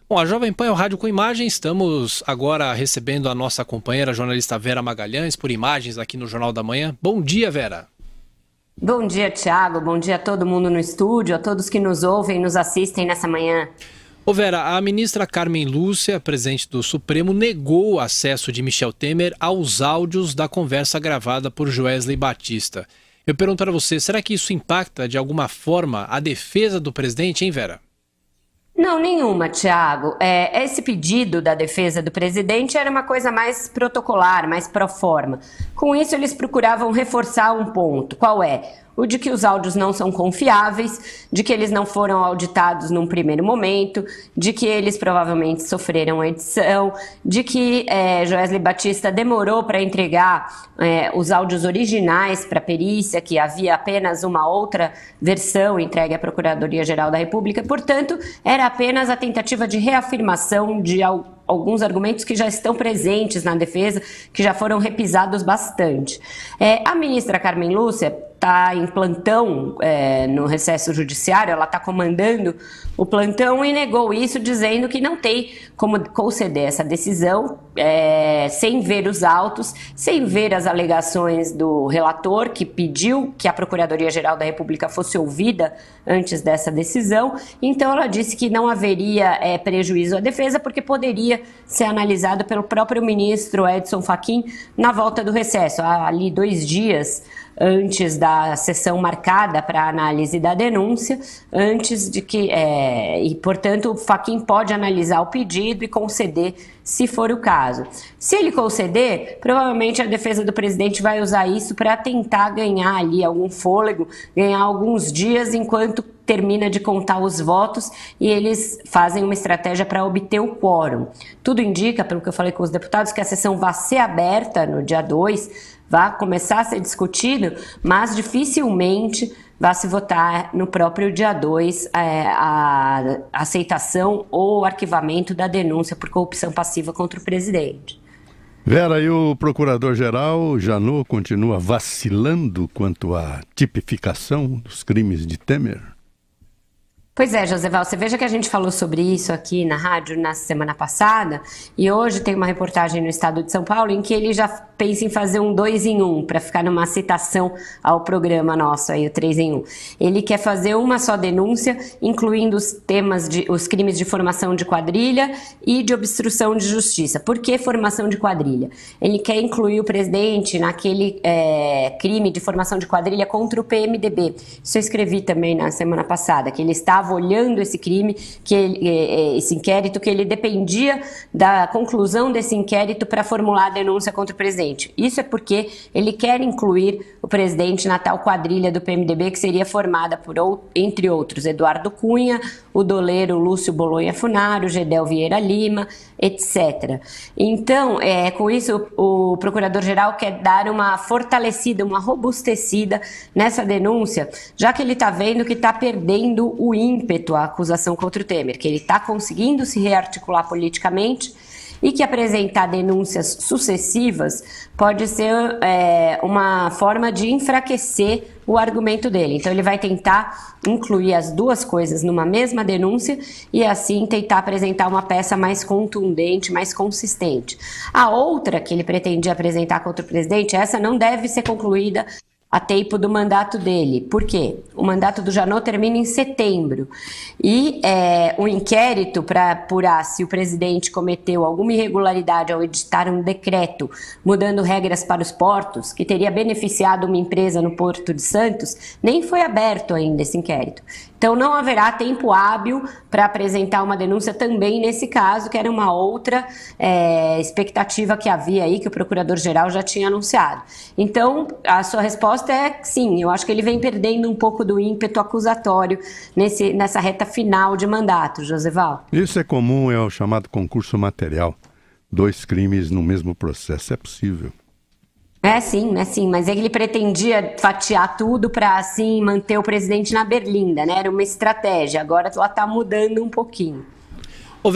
Bom, a Jovem Pan é o Rádio com Imagem. Estamos agora recebendo a nossa companheira, a jornalista Vera Magalhães, por imagens aqui no Jornal da Manhã. Bom dia, Vera. Bom dia, Thiago. Bom dia a todo mundo no estúdio, a todos que nos ouvem e nos assistem nessa manhã. Ô Vera, a ministra Carmen Lúcia, presidente do Supremo, negou o acesso de Michel Temer aos áudios da conversa gravada por Joesley Batista. Eu pergunto para você, será que isso impacta de alguma forma a defesa do presidente, hein, Vera? Não, nenhuma, Thiago. Esse pedido da defesa do presidente era uma coisa mais protocolar, mais pro forma. Com isso, eles procuravam reforçar um ponto. Qual é? O de que os áudios não são confiáveis, de que eles não foram auditados num primeiro momento, de que eles provavelmente sofreram edição, de que Joesley Batista demorou para entregar os áudios originais para a perícia, que havia apenas uma outra versão entregue à Procuradoria-Geral da República. Portanto, era apenas a tentativa de reafirmação de alguns argumentos que já estão presentes na defesa, que já foram repisados bastante. A ministra Carmen Lúcia está em plantão no recesso judiciário, ela está comandando o plantão e negou isso, dizendo que não tem como conceder essa decisão sem ver os autos, sem ver as alegações do relator, que pediu que a Procuradoria-Geral da República fosse ouvida antes dessa decisão. Então ela disse que não haveria prejuízo à defesa, porque poderia ser analisado pelo próprio ministro Edson Fachin na volta do recesso, ali 2 dias antes da sessão marcada para a análise da denúncia, antes de que, e portanto o Fachin pode analisar o pedido e conceder se for o caso. Se ele conceder, provavelmente a defesa do presidente vai usar isso para tentar ganhar ali algum fôlego, ganhar alguns dias enquanto termina de contar os votos e eles fazem uma estratégia para obter o quórum. Tudo indica, pelo que eu falei com os deputados, que a sessão vai ser aberta no dia 2, vai começar a ser discutido, mas dificilmente vai se votar no próprio dia 2 a aceitação ou arquivamento da denúncia por corrupção passiva contra o presidente. Vera, e o procurador-geral Janot continua vacilando quanto à tipificação dos crimes de Temer? Pois é, Joseval, você veja que a gente falou sobre isso aqui na rádio na semana passada e hoje tem uma reportagem no Estado de São Paulo em que ele já pensa em fazer um 2 em 1, para ficar numa citação ao programa nosso, aí o 3 em 1. Ele quer fazer uma só denúncia, incluindo os crimes de formação de quadrilha e de obstrução de justiça. Por que formação de quadrilha? Ele quer incluir o presidente naquele crime de formação de quadrilha contra o PMDB. Isso eu escrevi também na semana passada, que ele estava olhando esse crime, esse inquérito, que ele dependia da conclusão desse inquérito para formular a denúncia contra o presidente. Isso é porque ele quer incluir o presidente na tal quadrilha do PMDB, que seria formada por, entre outros, Eduardo Cunha, o doleiro Lúcio Bolonha Funaro, Gedel Vieira Lima, etc. Então, com isso, o procurador-geral quer dar uma fortalecida, uma robustecida nessa denúncia, já que ele está vendo que está perdendo o ímpeto, a acusação contra o Temer, que ele está conseguindo se rearticular politicamente e que apresentar denúncias sucessivas pode ser uma forma de enfraquecer o argumento dele. Então ele vai tentar incluir as duas coisas numa mesma denúncia e assim tentar apresentar uma peça mais contundente, mais consistente. A outra que ele pretendia apresentar contra o presidente, essa não deve ser concluída a tempo do mandato dele. Por quê? O mandato do Janot termina em setembro e o inquérito para apurar se o presidente cometeu alguma irregularidade ao editar um decreto mudando regras para os portos, que teria beneficiado uma empresa no Porto de Santos, nem foi aberto ainda esse inquérito. Então não haverá tempo hábil para apresentar uma denúncia também nesse caso, que era uma outra expectativa que havia aí, que o procurador-geral já tinha anunciado. Então a sua resposta é sim, eu acho que ele vem perdendo um pouco do ímpeto acusatório nessa reta final de mandato, Joseval. Isso é comum, é o chamado concurso material. 2 crimes no mesmo processo, é possível. Sim, mas ele pretendia fatiar tudo para assim manter o presidente na berlinda, né? Era uma estratégia, agora ela está mudando um pouquinho.